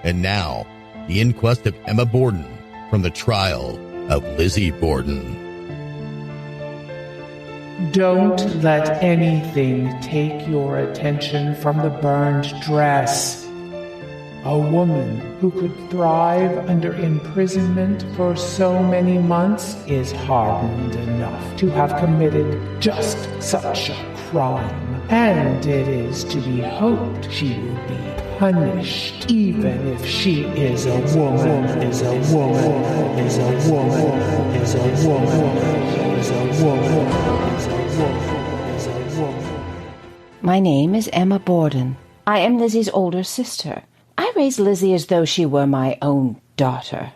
And now, the Inquest of Emma Borden from the trial of Lizzie Borden. Don't let anything take your attention from the burned dress. A woman who could thrive under imprisonment for so many months is hardened enough to have committed just such a crime. And it is to be hoped she will be punished, even if she is a woman, is a woman, is a woman, is a woman, is a woman, is a woman, is a woman. My name is Emma Borden. I am Lizzie's older sister. I raised Lizzie as though she were my own daughter.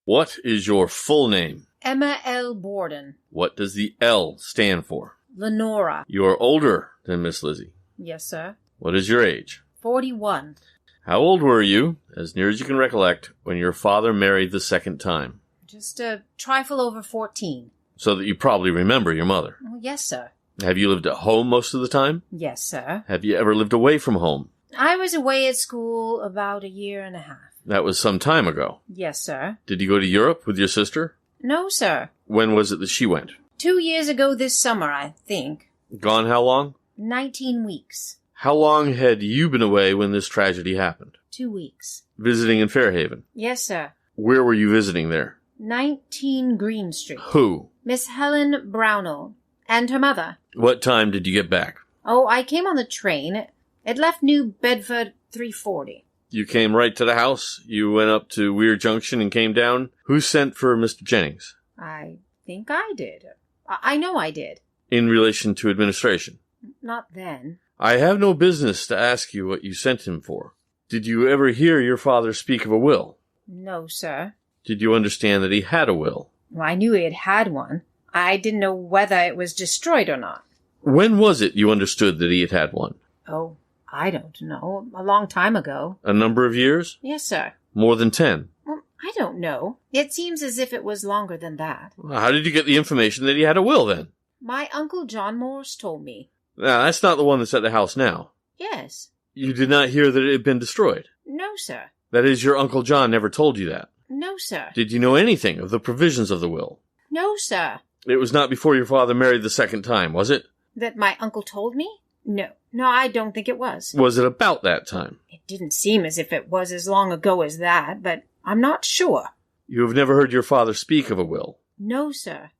What is your full name? Emma L. Borden. What does the L stand for? Lenora. You're older than Miss Lizzie. Yes, sir. What is your age? 41. How old were you, as near as you can recollect, when your father married the second time? Just a trifle over 14. So that you probably remember your mother. Oh, yes, sir. Have you lived at home most of the time? Yes, sir. Have you ever lived away from home? I was away at school about a year and a half. That was some time ago. Yes, sir. Did you go to Europe with your sister? No, sir. When was it that she went? 2 years ago this summer, I think. Gone how long? 19 weeks. How long had you been away when this tragedy happened? 2 weeks. Visiting in Fairhaven? Yes, sir. Where were you visiting there? 19 Green Street. Who? Miss Helen Brownell. And her mother. What time did you get back? Oh, I came on the train. It left New Bedford 3:40. You came right to the house? You went up to Weir Junction and came down? Who sent for Mr. Jennings? I think I did. I know I did. In relation to administration? Not then. I have no business to ask you what you sent him for. Did you ever hear your father speak of a will? No, sir. Did you understand that he had a will? Well, I knew he had one. I didn't know whether it was destroyed or not. When was it you understood that he had one? Oh, I don't know. A long time ago. A number of years? Yes, sir. More than 10? Well, I don't know. It seems as if it was longer than that. How did you get the information that he had a will, then? My Uncle John Morse told me. Now, that's not the one that's at the house now. Yes. You did not hear that it had been destroyed? No, sir. That is, your Uncle John never told you that? No, sir. Did you know anything of the provisions of the will? No, sir. It was not before your father married the second time, was it? That my uncle told me? No, I don't think it was. Was it about that time? It didn't seem as if it was as long ago as that, but I'm not sure. You have never heard your father speak of a will? No, sir.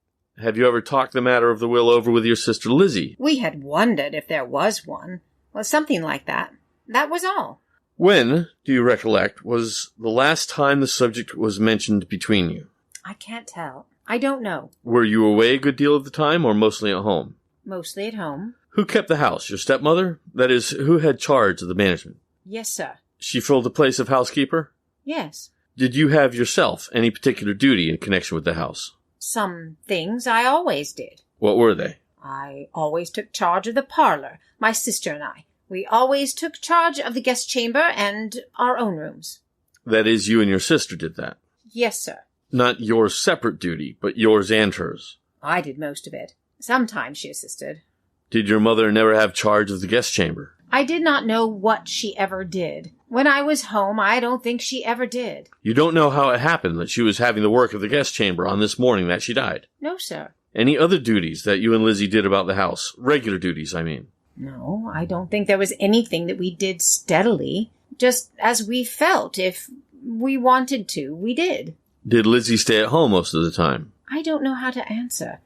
Have you ever talked the matter of the will over with your sister Lizzie? We had wondered if there was one. Well, something like that. That was all. When, do you recollect, was the last time the subject was mentioned between you? I can't tell. I don't know. Were you away a good deal of the time, or mostly at home? Mostly at home. Who kept the house? Your stepmother? That is, who had charge of the management? Yes, sir. She filled the place of housekeeper? Yes. Did you have yourself any particular duty in connection with the house? Some things I always did. What were they? I always took charge of the parlor, my sister and I. We always took charge of the guest chamber and our own rooms. That is, you and your sister did that? Yes, sir. Not your separate duty, but yours and hers? I did most of it. Sometimes she assisted. Did your mother never have charge of the guest chamber? I did not know what she ever did. When I was home, I don't think she ever did. You don't know how it happened that she was having the work of the guest chamber on this morning that she died? No, sir. Any other duties that you and Lizzie did about the house? Regular duties, I mean. No, I don't think there was anything that we did steadily. Just as we felt. If we wanted to, we did. Did Lizzie stay at home most of the time? I don't know how to answer.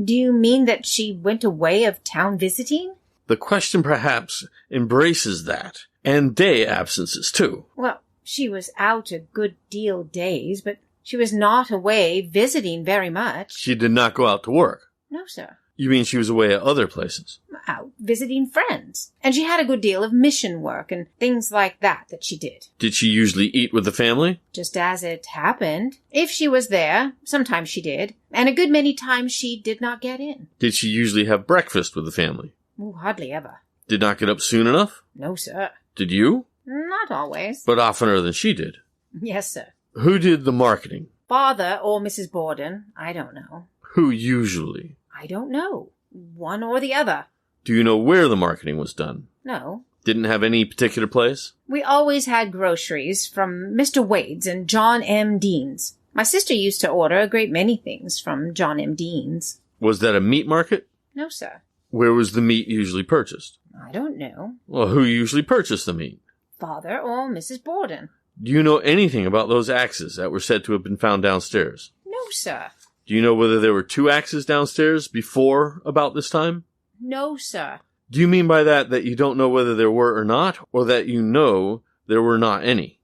Do you mean that she went away of town visiting? The question perhaps embraces that, and day absences too. Well, she was out a good deal days, but she was not away visiting very much. She did not go out to work? No, sir. You mean she was away at other places? Out visiting friends. And she had a good deal of mission work and things like that she did. Did she usually eat with the family? Just as it happened. If she was there, sometimes she did, and a good many times she did not get in. Did she usually have breakfast with the family? Oh, hardly ever. Did not get up soon enough? No, sir. Did you? Not always. But oftener than she did. Yes, sir. Who did the marketing? Father or Mrs. Borden, I don't know. Who usually? I don't know. One or the other. Do you know where the marketing was done? No. Didn't have any particular place? We always had groceries from Mr. Wade's and John M. Dean's. My sister used to order a great many things from John M. Dean's. Was that a meat market? No, sir. Where was the meat usually purchased? I don't know. Well, who usually purchased the meat? Father or Mrs. Borden. Do you know anything about those axes that were said to have been found downstairs? No, sir. Do you know whether there were 2 axes downstairs before about this time? No, sir. Do you mean by that you don't know whether there were or not, or that you know there were not any?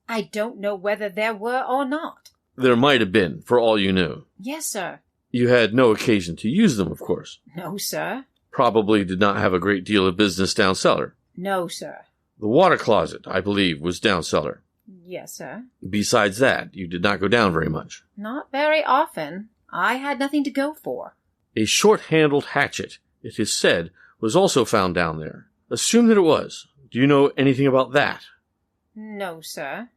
I don't know whether there were or not. There might have been, for all you knew. Yes, sir. You had no occasion to use them, of course. No, sir. Probably did not have a great deal of business down cellar. No, sir. The water closet, I believe, was down cellar. Yes, sir. Besides that, you did not go down very much. Not very often. I had nothing to go for. A short-handled hatchet, it is said, was also found down there. Assume that it was. Do you know anything about that? No, sir.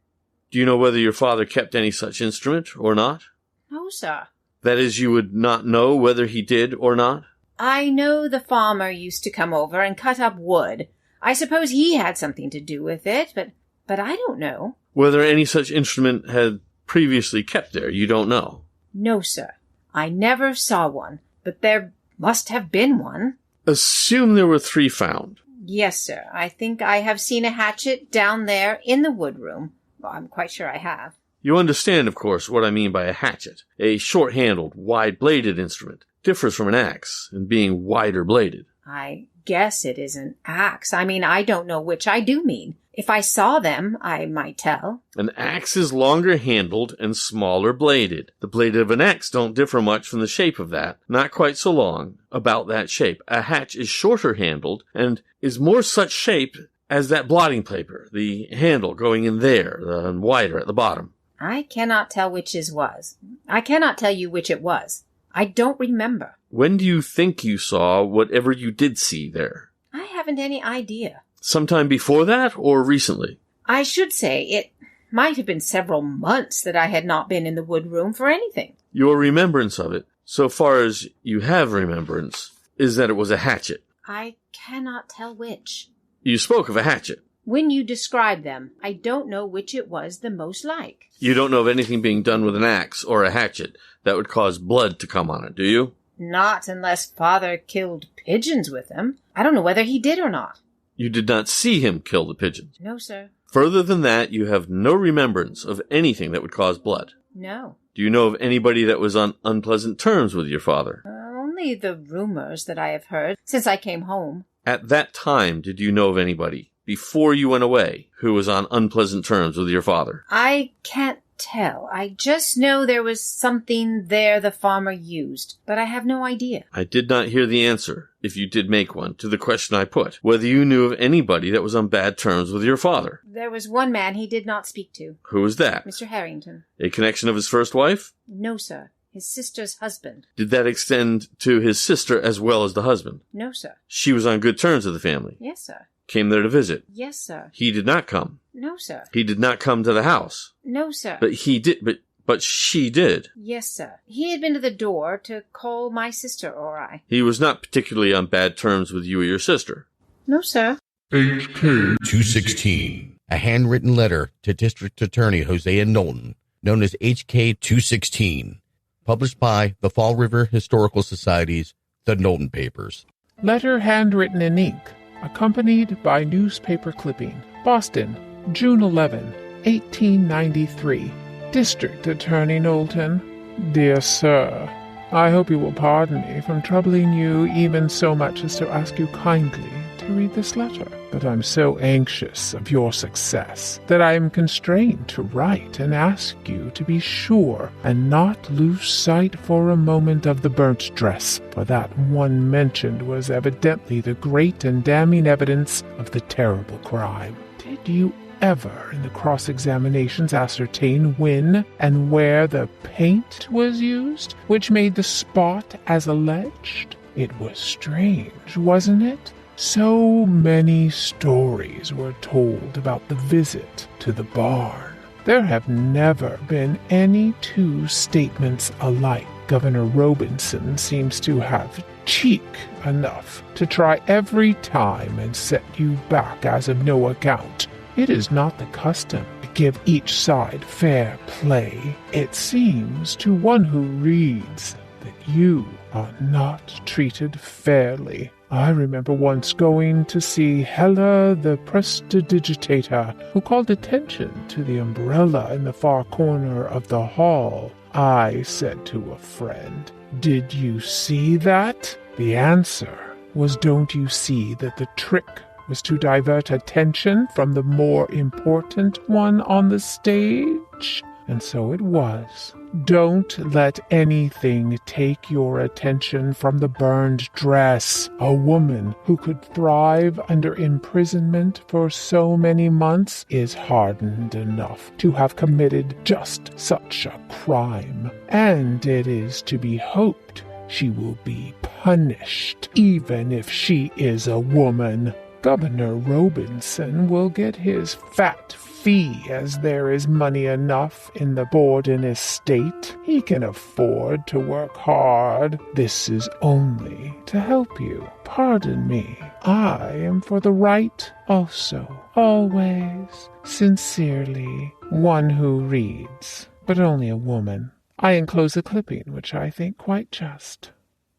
Do you know whether your father kept any such instrument or not? No, sir. That is, you would not know whether he did or not? I know the farmer used to come over and cut up wood. I suppose he had something to do with it, but I don't know. Whether any such instrument had previously kept there, you don't know? No, sir. I never saw one, but there must have been one. Assume there were 3 found. Yes, sir. I think I have seen a hatchet down there in the wood room. Well, I'm quite sure I have. You understand, of course, what I mean by a hatchet. A short-handled, wide-bladed instrument. Differs from an axe in being wider-bladed. I guess it is an axe. I mean, I don't know which I do mean. If I saw them, I might tell. An axe is longer handled and smaller bladed. The blade of an axe don't differ much from the shape of that. Not quite so long, about that shape. A hatch is shorter handled and is more such shape as that blotting paper, the handle going in there and wider at the bottom. I cannot tell which is was. I cannot tell you which it was. I don't remember. When do you think you saw whatever you did see there? I haven't any idea. Sometime before that or recently? I should say it might have been several months that I had not been in the wood room for anything. Your remembrance of it, so far as you have remembrance, is that it was a hatchet. I cannot tell which. You spoke of a hatchet. When you describe them, I don't know which it was the most like. You don't know of anything being done with an axe or a hatchet that would cause blood to come on it, do you? Not unless Father killed pigeons with them. I don't know whether he did or not. You did not see him kill the pigeons? No, sir. Further than that, you have no remembrance of anything that would cause blood? No. Do you know of anybody that was on unpleasant terms with your father? Only the rumors that I have heard since I came home. At that time, did you know of anybody, before you went away, who was on unpleasant terms with your father? I can't tell. I just know there was something there the farmer used, but I have no idea. I did not hear the answer, if you did make one, to the question I put, whether you knew of anybody that was on bad terms with your father. There was one man he did not speak to. Who was that? Mr. Harrington. A connection of his first wife? No, sir. His sister's husband. Did that extend to his sister as well as the husband? No, sir. She was on good terms with the family? Yes, sir. Came there to visit? Yes, sir. He did not come? No, sir. He did not come to the house? No, sir. But he did, but she did? Yes, sir. He had been to the door to call my sister or I. He was not particularly on bad terms with you or your sister? No, sir. HK 216. A handwritten letter to District Attorney Hosea Knowlton, known as HK 216. published by the Fall River Historical Society's The Knowlton Papers. Letter handwritten in ink, accompanied by newspaper clipping. Boston, June 11, 1893. District Attorney Knowlton. Dear Sir, I hope you will pardon me from troubling you even so much as to ask you kindly to read this letter. But I'm so anxious of your success that I am constrained to write and ask you to be sure and not lose sight for a moment of the burnt dress, for that one mentioned was evidently the great and damning evidence of the terrible crime. Did you ever in the cross-examinations ascertain when and where the paint was used, which made the spot as alleged? It was strange, wasn't it? So many stories were told about the visit to the barn. There have never been any two statements alike. Governor Robinson seems to have cheek enough to try every time and set you back as of no account. It is not the custom to give each side fair play. It seems to one who reads that you are not treated fairly. I remember once going to see Hella the prestidigitator, who called attention to the umbrella in the far corner of the hall. I said to a friend, "Did you see that?" The answer was, "Don't you see that the trick was to divert attention from the more important one on the stage?" And so it was. Don't let anything take your attention from the burned dress. A woman who could thrive under imprisonment for so many months is hardened enough to have committed just such a crime, and it is to be hoped she will be punished, even if she is a woman. Governor Robinson will get his fat fee, as there is money enough in the Borden estate. He can afford to work hard. This is only to help you. Pardon me. I am for the right also. Always, sincerely, one who reads, but only a woman. I enclose a clipping which I think quite just.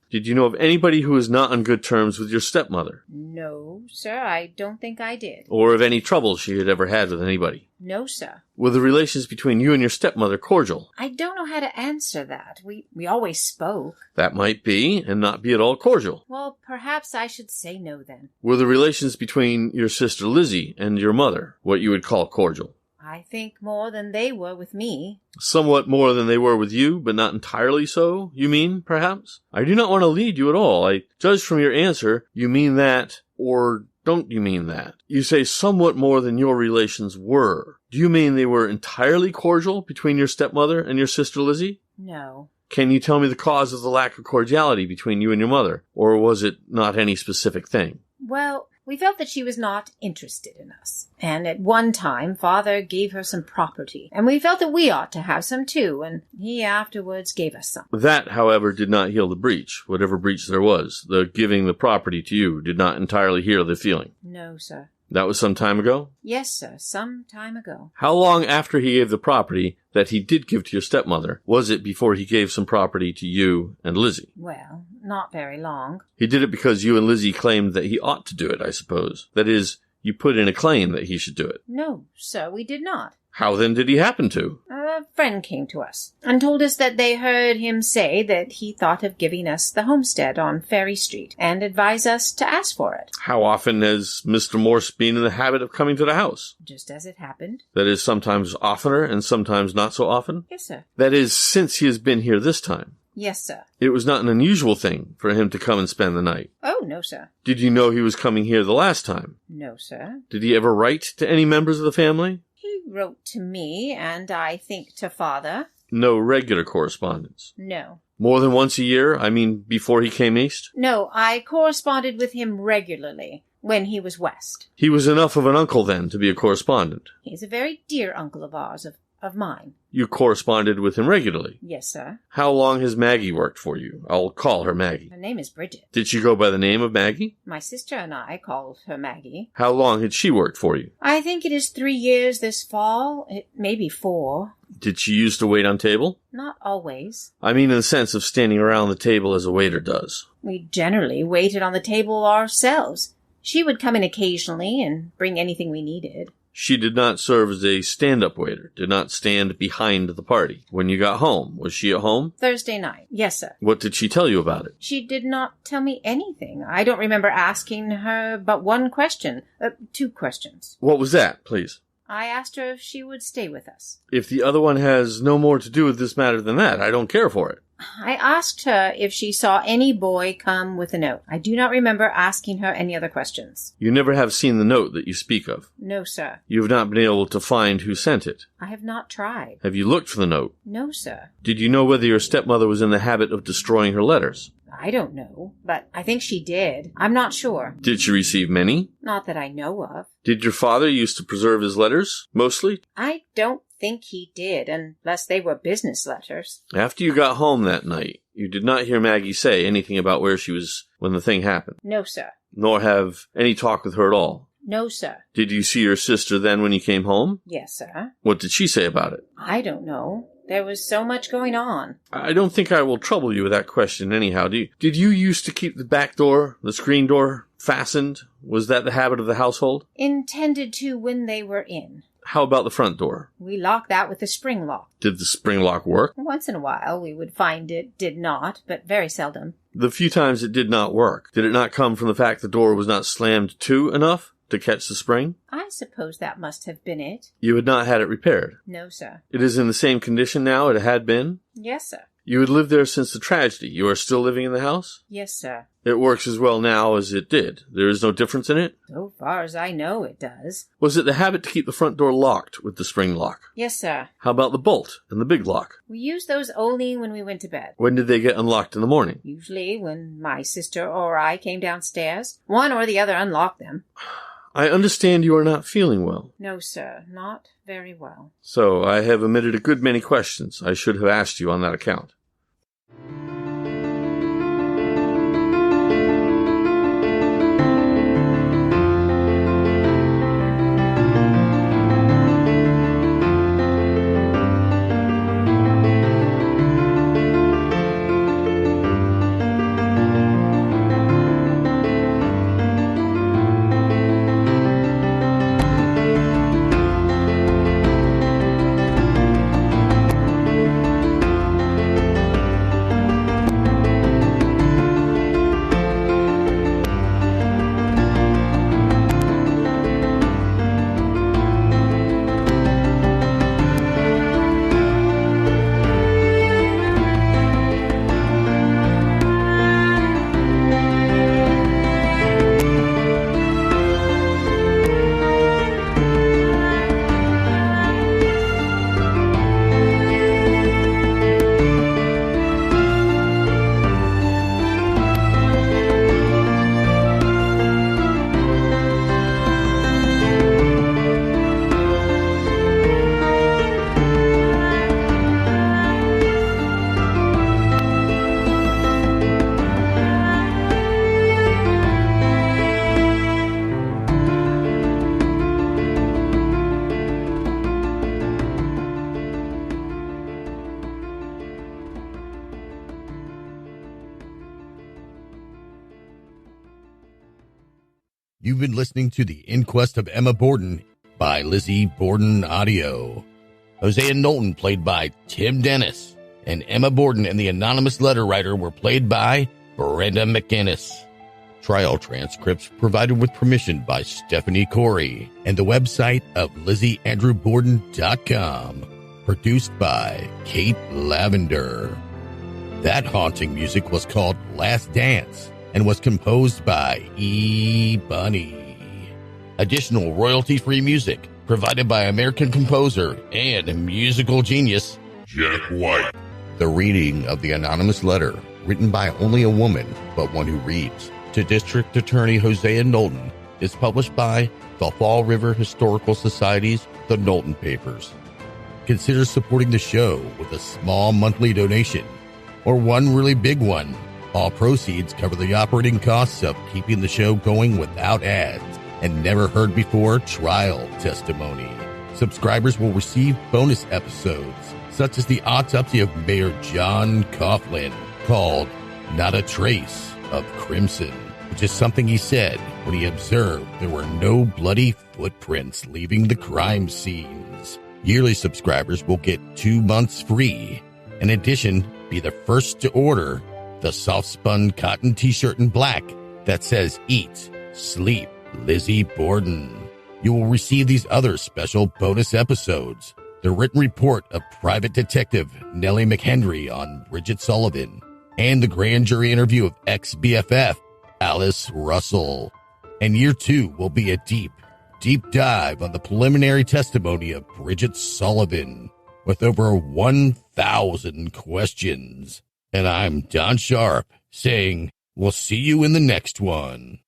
Did you know of anybody who was not on good terms with your stepmother? No, sir, I don't think I did. Or of any trouble she had ever had with anybody? No, sir. Were the relations between you and your stepmother cordial? I don't know how to answer that. We always spoke. That might be, and not be at all cordial. Well, perhaps I should say no then. Were the relations between your sister Lizzie and your mother what you would call cordial? I think more than they were with me. Somewhat more than they were with you, but not entirely so, you mean, perhaps? I do not want to lead you at all. I judge from your answer you mean that, or don't you mean that? You say somewhat more than your relations were. Do you mean they were entirely cordial between your stepmother and your sister Lizzie? No. Can you tell me the cause of the lack of cordiality between you and your mother? Or was it not any specific thing? Well, we felt that she was not interested in us. And at one time, Father gave her some property, and we felt that we ought to have some too, and he afterwards gave us some. That, however, did not heal the breach, whatever breach there was. The giving the property to you did not entirely heal the feeling. No, sir. That was some time ago? Yes, sir, some time ago. How long after he gave the property that he did give to your stepmother was it before he gave some property to you and Lizzie? Well, not very long. He did it because you and Lizzie claimed that he ought to do it, I suppose. That is, you put in a claim that he should do it. No, sir, we did not. How then did he happen to? A friend came to us and told us that they heard him say that he thought of giving us the homestead on Ferry Street and advised us to ask for it. How often has Mr. Morse been in the habit of coming to the house? Just as it happened. That is, sometimes oftener and sometimes not so often? Yes, sir. That is, since he has been here this time. Yes, sir. It was not an unusual thing for him to come and spend the night. Oh, no, sir. Did you know he was coming here the last time? No, sir. Did he ever write to any members of the family? He wrote to me, and I think to Father. No regular correspondence? No. More than once a year? I mean, before he came east? No, I corresponded with him regularly when he was west. He was enough of an uncle, then, to be a correspondent? He's a very dear uncle of ours, of of mine. You corresponded with him regularly? Yes, sir. How long has Maggie worked for you? I'll call her Maggie. Her name is Bridget. Did she go by the name of Maggie? My sister and I called her Maggie. How long had she worked for you? I think it is 3 years this fall. It may be 4. Did she used to wait on table? Not always. I mean in the sense of standing around the table as a waiter does. We generally waited on the table ourselves. She would come in occasionally and bring anything we needed. She did not serve as a stand-up waiter, did not stand behind the party. When you got home, was she at home? Thursday night. Yes, sir. What did she tell you about it? She did not tell me anything. I don't remember asking her but one question. 2 questions. What was that, please? I asked her if she would stay with us. If the other one has no more to do with this matter than that, I don't care for it. I asked her if she saw any boy come with a note. I do not remember asking her any other questions. You never have seen the note that you speak of? No, sir. You have not been able to find who sent it? I have not tried. Have you looked for the note? No, sir. Did you know whether your stepmother was in the habit of destroying her letters? I don't know, but I think she did. I'm not sure. Did she receive many? Not that I know of. Did your father used to preserve his letters, mostly? I don't think he did, unless they were business letters. After you got home that night, you did not hear Maggie say anything about where she was when the thing happened? No, sir. Nor have any talk with her at all? No, sir. Did you see your sister then when you came home? Yes, sir. What did she say about it? I don't know. There was so much going on. I don't think I will trouble you with that question anyhow. Did you used to keep the back door, the screen door, fastened? Was that the habit of the household? Intended to when they were in. How about the front door? We locked that with a spring lock. Did the spring lock work? Once in a while we would find it did not, but very seldom. The few times it did not work, did it not come from the fact the door was not slammed to enough to catch the spring? I suppose that must have been it. You had not had it repaired? No, sir. It is in the same condition now it had been? Yes, sir. You had lived there since the tragedy. You are still living in the house? Yes, sir. It works as well now as it did. There is no difference in it? So far as I know, it does. Was it the habit to keep the front door locked with the spring lock? Yes, sir. How about the bolt and the big lock? We used those only when we went to bed. When did they get unlocked in the morning? Usually when my sister or I came downstairs. One or the other unlocked them. I understand you are not feeling well. No, sir. Not very well. So I have omitted a good many questions I should have asked you on that account. You've been listening to The Inquest of Emma Borden by Lizzie Borden Audio. Hosea Knowlton played by Tim Dennis, and Emma Borden and the anonymous letter writer were played by Brenda McInnes. Trial transcripts provided with permission by Stephanie Corey and the website of LizzieAndrewBorden.com. Produced by Kate Lavender. That haunting music was called Last Dance and was composed by E. Bunny. Additional royalty-free music provided by American composer and musical genius Jack White. The reading of the anonymous letter, written by only a woman, but one who reads, to District Attorney Hosea Knowlton, is published by the Fall River Historical Society's The Knowlton Papers. consider supporting the show with a small monthly donation or one really big one. All proceeds cover the operating costs of keeping the show going without ads and never heard before trial testimony. Subscribers will receive bonus episodes, such as the autopsy of Mayor John Coughlin, called Not a Trace of Crimson, which is something he said when he observed there were no bloody footprints leaving the crime scenes. Yearly subscribers will get 2 months free. In addition, be the first to order the soft-spun cotton t-shirt in black that says Eat, Sleep, Lizzie Borden. You will receive these other special bonus episodes: the written report of Private Detective Nellie McHenry on Bridget Sullivan, and the grand jury interview of ex-BFF Alice Russell. And year 2 will be a deep dive on the preliminary testimony of Bridget Sullivan, with over 1,000 questions. And I'm Don Sharp, saying we'll see you in the next one.